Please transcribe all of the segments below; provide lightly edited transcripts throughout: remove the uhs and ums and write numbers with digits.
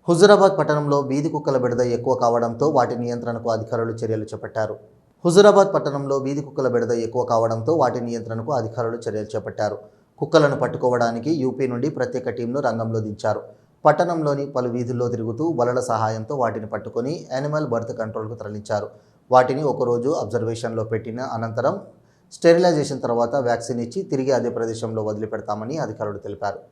హుజూరాబాద్ పట్టణంలో వీధి కుక్కల బెడద ఎక్కువ కావడంతో వాటి నియంత్రణకు అధికారులు చర్యలు చేపట్టారు. హుజూరాబాద్ పట్టణంలో వీధి కుక్కల బెడద ఎక్కువ కావడంతో వాటి నియంత్రణకు అధికారులు చర్యలు చేపట్టారు. కుక్కలను పట్టుకోవడానికి యూపీ నుండి ప్రత్యేక టీంను రంగంలో దించారు. పట్టణంలోని పలు వీధుల్లో తిరుగుతూ వలల సహాయంతో వాటిని పట్టుకొని యానిమల్ బర్త్ కంట్రోల్కు తరలించారు. వాటిని ఒకరోజు అబ్జర్వేషన్లో పెట్టిన అనంతరం స్టెరిలైజేషన్ తర్వాత వ్యాక్సిన్ ఇచ్చి తిరిగి అదే ప్రదేశంలో వదిలిపెడతామని అధికారులు తెలిపారు.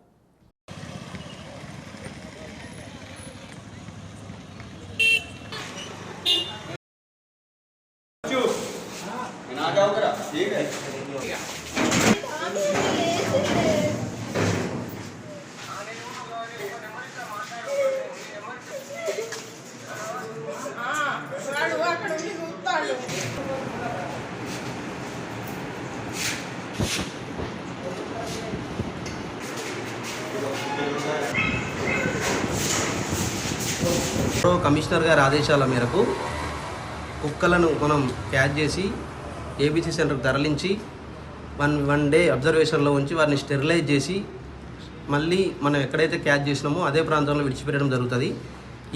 ठीक है కమిషనర్ గారి ఆదేశాల మేరకు కుక్కలను మనం క్యాచ్ చేసి ఏబీసీ సెంటర్కి తరలించి వన్ డే అబ్జర్వేషన్లో ఉంచి వారిని స్టెరిలైజ్ చేసి మళ్ళీ మనం ఎక్కడైతే క్యాచ్ చేసినామో అదే ప్రాంతంలో విడిచిపెట్టడం జరుగుతుంది.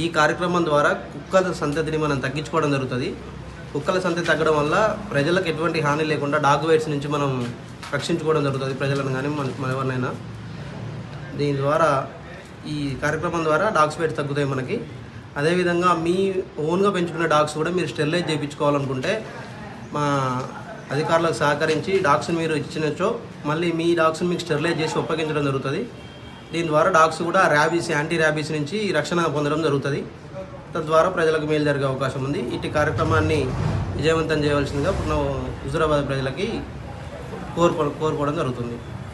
ఈ కార్యక్రమం ద్వారా కుక్కల సంతతిని మనం తగ్గించుకోవడం జరుగుతుంది. కుక్కల సంతతి తగ్గడం వల్ల ప్రజలకు ఎటువంటి హాని లేకుండా డాగ్ బైట్స్ నుంచి మనం రక్షించుకోవడం జరుగుతుంది, ప్రజలను కానీ మన ఎవరినైనా. దీని ద్వారా ఈ కార్యక్రమం ద్వారా డాగ్స్ బైట్స్ తగ్గుతాయి మనకి. అదేవిధంగా మీ ఓన్గా పెంచుకునే డాగ్స్ కూడా మీరు స్టెరిలైజ్ చేయించుకోవాలనుకుంటే మా అధికారులకు సహకరించి డాగ్స్ని మీరు ఇచ్చినచో మళ్ళీ మీ డాగ్స్ని మీకు స్టెరిలైజ్ చేసి ఒప్పగించడం జరుగుతుంది. దీని ద్వారా డాగ్స్ కూడా యాంటీ ర్యాబీస్ నుంచి రక్షణ పొందడం జరుగుతుంది. తద్వారా ప్రజలకు మేలు జరిగే అవకాశం ఉంది. ఇటు కార్యక్రమాన్ని విజయవంతం చేయవలసిందిగా హుజూరాబాద్ ప్రజలకి కోరుకోవడం జరుగుతుంది.